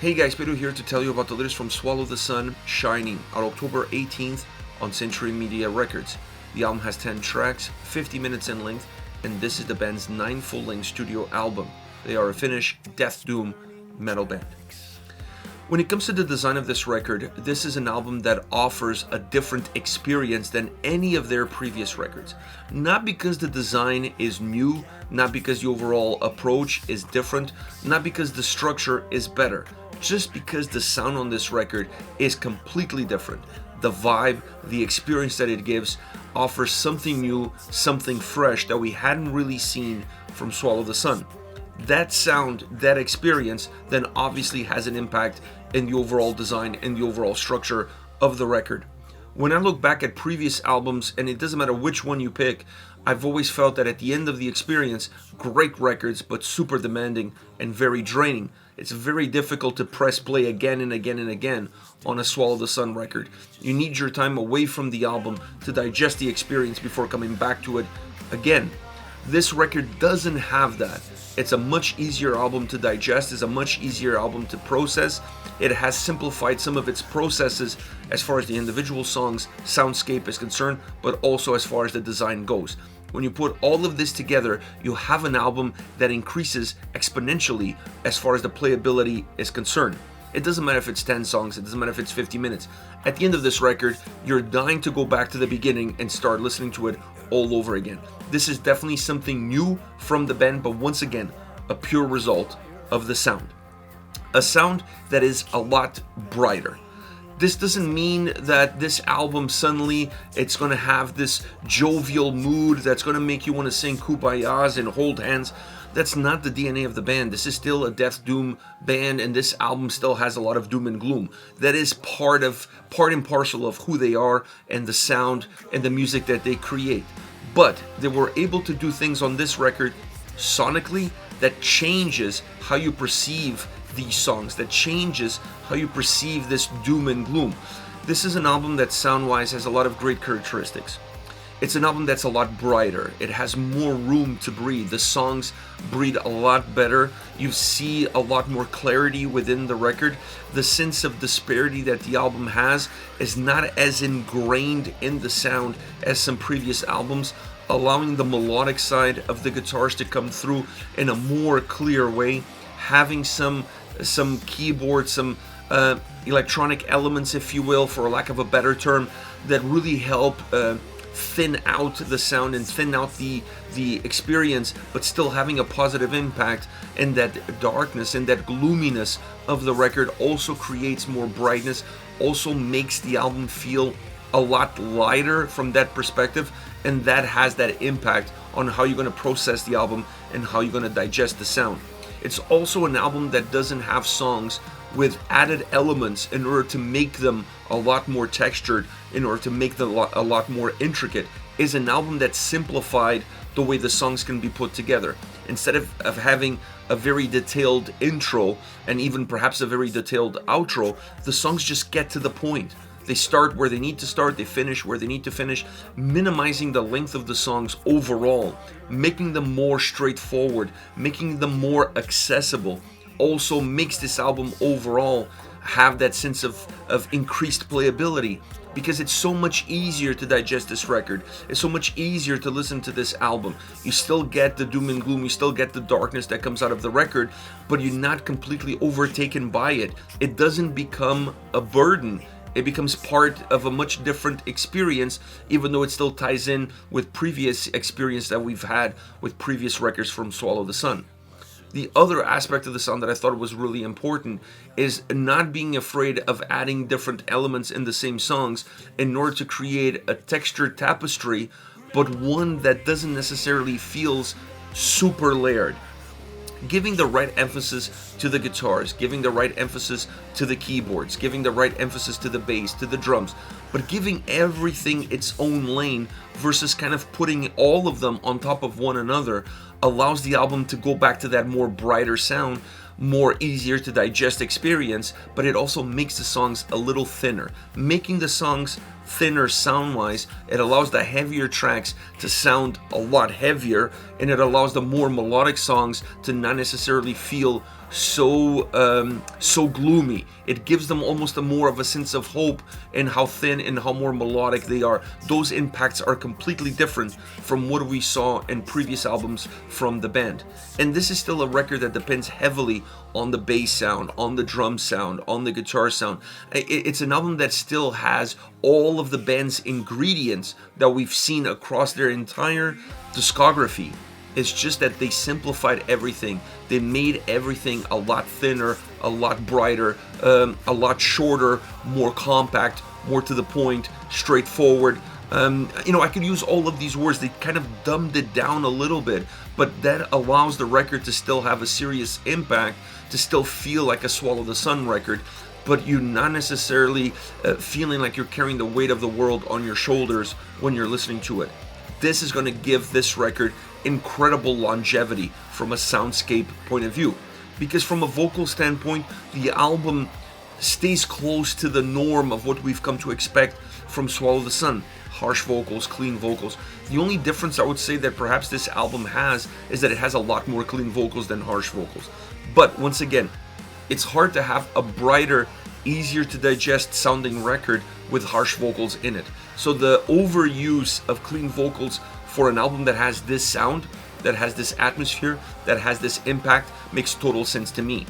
Hey guys, Pedro here to tell you about the latest from Swallow the Sun, Shining, on October 18th on Century Media Records. The album has 10 tracks, 50 minutes in length, and this is the band's 9th full-length studio album. They are a Finnish death doom metal band. When it comes to the design of this record, this is an album that offers a different experience than any of their previous records. Not because the design is new, not because the overall approach is different, not because the structure is better, just because the sound on this record is completely different. The vibe, the experience that it gives offers something new, something fresh that we hadn't really seen from Swallow the Sun. That sound, that experience, then obviously has an impact in the overall design and the overall structure of the record. When I look back at previous albums, and it doesn't matter which one you pick, I've always felt that at the end of the experience, great records, but super demanding and very draining. It's very difficult to press play again and again and again on a Swallow the Sun record. You need your time away from the album to digest the experience before coming back to it again. This record doesn't have that. It's a much easier album to digest, it's a much easier album to process. It has simplified some of its processes as far as the individual songs, soundscape is concerned, but also as far as the design goes. When you put all of this together, you have an album that increases exponentially as far as the playability is concerned. It doesn't matter if it's 10 songs, it doesn't matter if it's 50 minutes. At the end of this record, you're dying to go back to the beginning and start listening to it all over again. This is definitely something new from the band, but once again, a pure result of the sound. A sound that is a lot brighter. This doesn't mean that this album suddenly it's going to have this jovial mood that's going to make you want to sing Kumbayas and hold hands. That's not the DNA of the band. This is still a death doom band, and this album still has a lot of doom and gloom. That is part and parcel of who they are and the sound and the music that they create. But they were able to do things on this record sonically that changes how you perceive these songs, that changes how you perceive this doom and gloom. This is an album that sound-wise has a lot of great characteristics. It's an album that's a lot brighter. It has more room to breathe. The songs breathe a lot better. You see a lot more clarity within the record. The sense of disparity that the album has is not as ingrained in the sound as some previous albums, allowing the melodic side of the guitars to come through in a more clear way, having some keyboard, some electronic elements, if you will, for lack of a better term, that really help thin out the sound and thin out the experience, but still having a positive impact. And that darkness and that gloominess of the record also creates more brightness, also makes the album feel a lot lighter from that perspective, and that has that impact on how you're going to process the album and how you're going to digest the sound. It's also an album that doesn't have songs with added elements in order to make them a lot more textured, in order to make them a lot more intricate. It's an album that simplified the way the songs can be put together. Instead of having a very detailed intro and even perhaps a very detailed outro, the songs just get to the point. They start where they need to start, they finish where they need to finish, minimizing the length of the songs overall, making them more straightforward, making them more accessible. Also makes this album overall have that sense of increased playability, because it's so much easier to digest this record. It's so much easier to listen to this album. You still get the doom and gloom, you still get the darkness that comes out of the record, but you're not completely overtaken by it. It doesn't become a burden. It becomes part of a much different experience, even though it still ties in with previous experience that we've had with previous records from Swallow the Sun. The other aspect of the sound that I thought was really important is not being afraid of adding different elements in the same songs in order to create a textured tapestry, but one that doesn't necessarily feels super layered. Giving the right emphasis to the guitars, giving the right emphasis to the keyboards, giving the right emphasis to the bass, to the drums, but giving everything its own lane versus kind of putting all of them on top of one another allows the album to go back to that more brighter sound, more easier to digest experience, but it also makes the songs a little thinner. Making the songs thinner sound-wise, it allows the heavier tracks to sound a lot heavier, and it allows the more melodic songs to not necessarily feel so gloomy. It gives them almost a more of a sense of hope in how thin and how more melodic they are. Those impacts are completely different from what we saw in previous albums from the band. And this is still a record that depends heavily on the bass sound, on the drum sound, on the guitar sound. It's an album that still has all of the band's ingredients that we've seen across their entire discography. It's just that they simplified everything. They made everything a lot thinner, a lot brighter, a lot shorter, more compact, more to the point, straightforward. I could use all of these words. They kind of dumbed it down a little bit, but that allows the record to still have a serious impact, to still feel like a Swallow the Sun record, but you're not necessarily feeling like you're carrying the weight of the world on your shoulders when you're listening to it. This is going to give this record incredible longevity from a soundscape point of view, because from a vocal standpoint, the album stays close to the norm of what we've come to expect from Swallow the Sun. Harsh vocals, clean vocals. The only difference I would say that perhaps this album has is that it has a lot more clean vocals than harsh vocals. But once again, it's hard to have a brighter, easier to digest sounding record with harsh vocals in it. So the overuse of clean vocals for an album that has this sound, that has this atmosphere, that has this impact, makes total sense to me.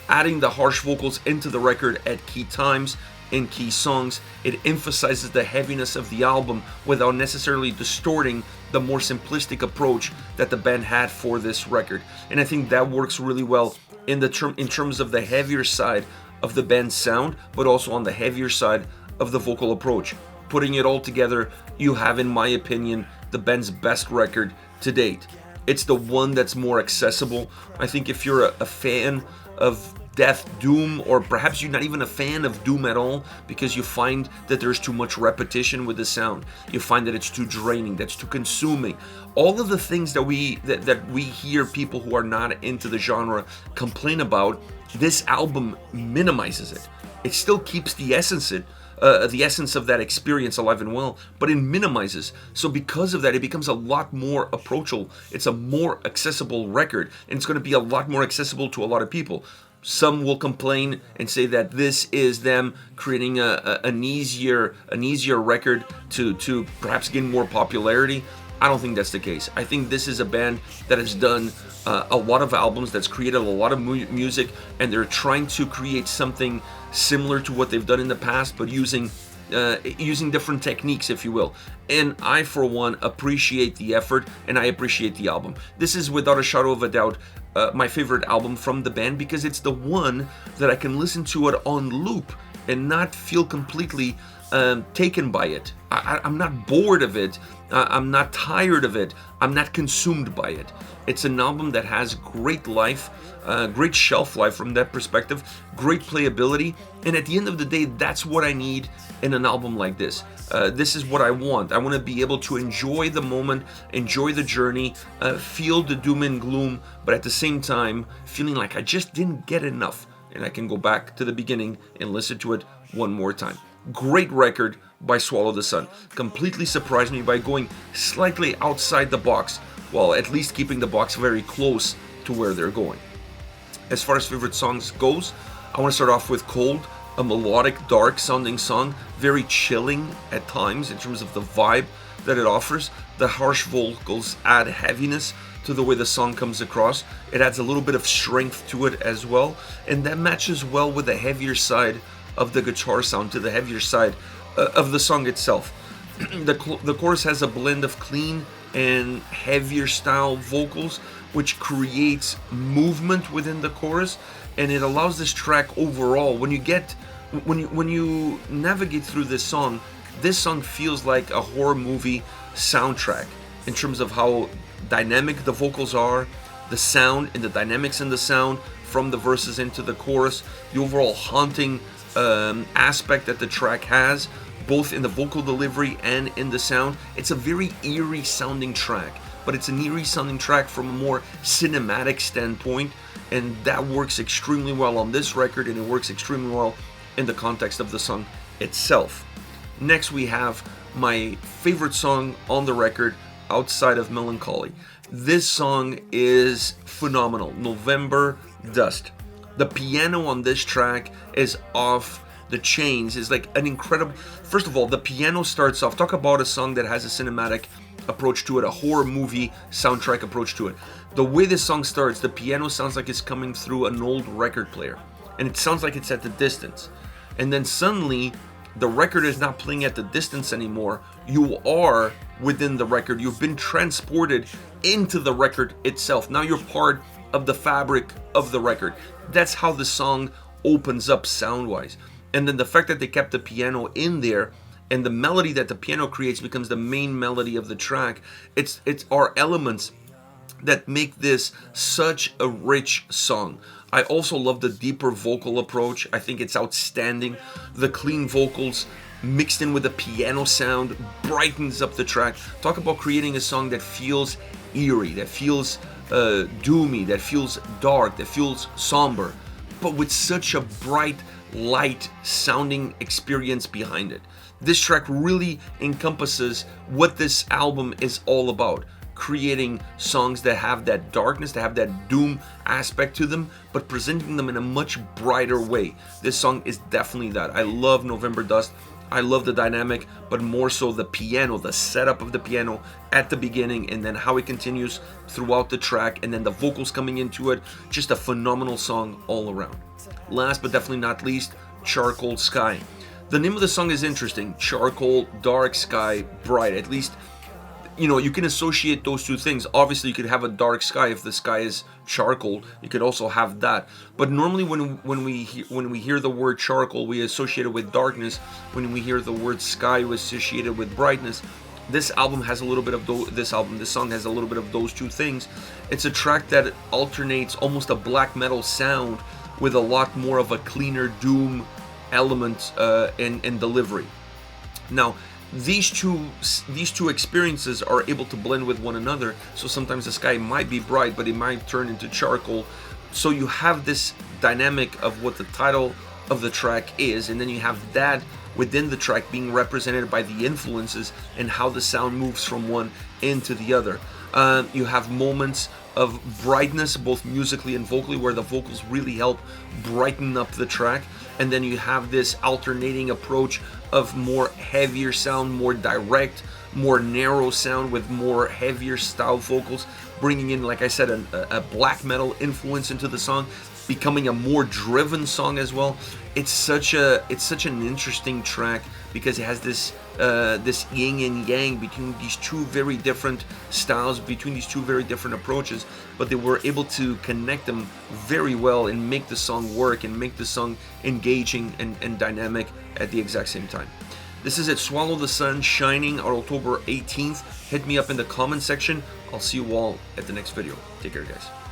Adding the harsh vocals into the record at key times, in key songs, it emphasizes the heaviness of the album without necessarily distorting the more simplistic approach that the band had for this record. And I think that works really well in terms of the heavier side of the band's sound, but also on the heavier side of the vocal approach. Putting it all together, you have, in my opinion, the band's best record to date. It's the one that's more accessible. I think if you're a fan of death, doom, or perhaps you're not even a fan of doom at all because you find that there's too much repetition with the sound, you find that it's too draining, that's too consuming, all of the things that we hear people who are not into the genre complain about, this album minimizes it. It still keeps the essence of that experience alive and well, but it minimizes. So because of that, it becomes a lot more approachable. It's a more accessible record, and it's going to be a lot more accessible to a lot of people. Some will complain and say that this is them creating an easier record to perhaps gain more popularity. I don't think that's the case. I think this is a band that has done a lot of albums, that's created a lot of music, and they're trying to create something similar to what they've done in the past, but using different techniques, if you will. And I, for one, appreciate the effort, and I appreciate the album. This is, without a shadow of a doubt, my favorite album from the band, because it's the one that I can listen to it on loop and not feel completely taken by it. I'm not bored of it. I'm not tired of it. I'm not consumed by it. It's an album that has great life, great shelf life from that perspective, great playability, and at the end of the day, that's what I need in an album like this. This is what I want. I want to be able to enjoy the moment, enjoy the journey, feel the doom and gloom, but at the same time, feeling like I just didn't get enough, and I can go back to the beginning and listen to it one more time. Great record by Swallow the Sun. Completely surprised me by going slightly outside the box, while at least keeping the box very close to where they're going. As far as favorite songs goes, I want to start off with Kold, a melodic, dark sounding song, very chilling at times in terms of the vibe that it offers. The harsh vocals add heaviness to the way the song comes across. It adds a little bit of strength to it as well, and that matches well with the heavier side of the guitar sound, to the heavier side of the song itself. The chorus has a blend of clean and heavier style vocals, which creates movement within the chorus, and it allows this track overall, when you navigate through this song feels like a horror movie soundtrack in terms of how dynamic the vocals are, the sound and the dynamics in the sound from the verses into the chorus, the overall haunting aspect that the track has, both in the vocal delivery and in the sound. It's a very eerie sounding track, but it's an eerie sounding track from a more cinematic standpoint, and that works extremely well on this record, and it works extremely well in the context of the song itself. Next, we have my favorite song on the record, outside of MelancHoly. This song is phenomenal. November Dust. The piano on this track is off the chains. It's like an incredible... First of all, the piano starts off. Talk about a song that has a cinematic approach to it, a horror movie soundtrack approach to it. The way this song starts, the piano sounds like it's coming through an old record player. And it sounds like it's at the distance. And then suddenly, the record is not playing at the distance anymore. You are within the record. You've been transported into the record itself. Now you're part of the fabric of the record. That's how the song opens up sound-wise. And then the fact that they kept the piano in there, and the melody that the piano creates becomes the main melody of the track. It's our elements that make this such a rich song. I also love the deeper vocal approach. I think it's outstanding. The clean vocals mixed in with the piano sound brightens up the track. Talk about creating a song that feels eerie, that feels doomy, that feels dark, that feels somber, but with such a bright, light sounding experience behind it. This track really encompasses what this album is all about. Creating songs that have that darkness, that have that doom aspect to them, but presenting them in a much brighter way. This song is definitely that. I love November Dust. I love the dynamic, but more so the piano, the setup of the piano at the beginning, and then how it continues throughout the track, and then the vocals coming into it. Just a phenomenal song all around. Last but definitely not least, Charcoal Sky. The name of the song is interesting. Charcoal, dark, sky, bright. At least, you know, you can associate those two things. Obviously, you could have a dark sky if the sky is charcoal. You could also have that. But normally, when we hear the word charcoal, we associate it with darkness. When we hear the word sky, we associate it with brightness. This album has a little bit of this song has a little bit of those two things. It's a track that alternates almost a black metal sound with a lot more of a cleaner doom element and delivery. Now, these two experiences are able to blend with one another. So sometimes the sky might be bright, but it might turn into charcoal. So you have this dynamic of what the title of the track is, and then you have that within the track being represented by the influences and how the sound moves from one into the other. You have moments of brightness, both musically and vocally, where the vocals really help brighten up the track. And then you have this alternating approach of more heavier sound, more direct, more narrow sound with more heavier style vocals, bringing in, like I said, a black metal influence into the song, becoming a more driven song as well. It's such an interesting track because it has this this yin and yang between these two very different styles, between these two very different approaches, but they were able to connect them very well and make the song work and make the song engaging and dynamic at the exact same time. This is it, Swallow the Sun, shining on October 18th. Hit me up in the comment section. I'll see you all at the next video. Take care, guys.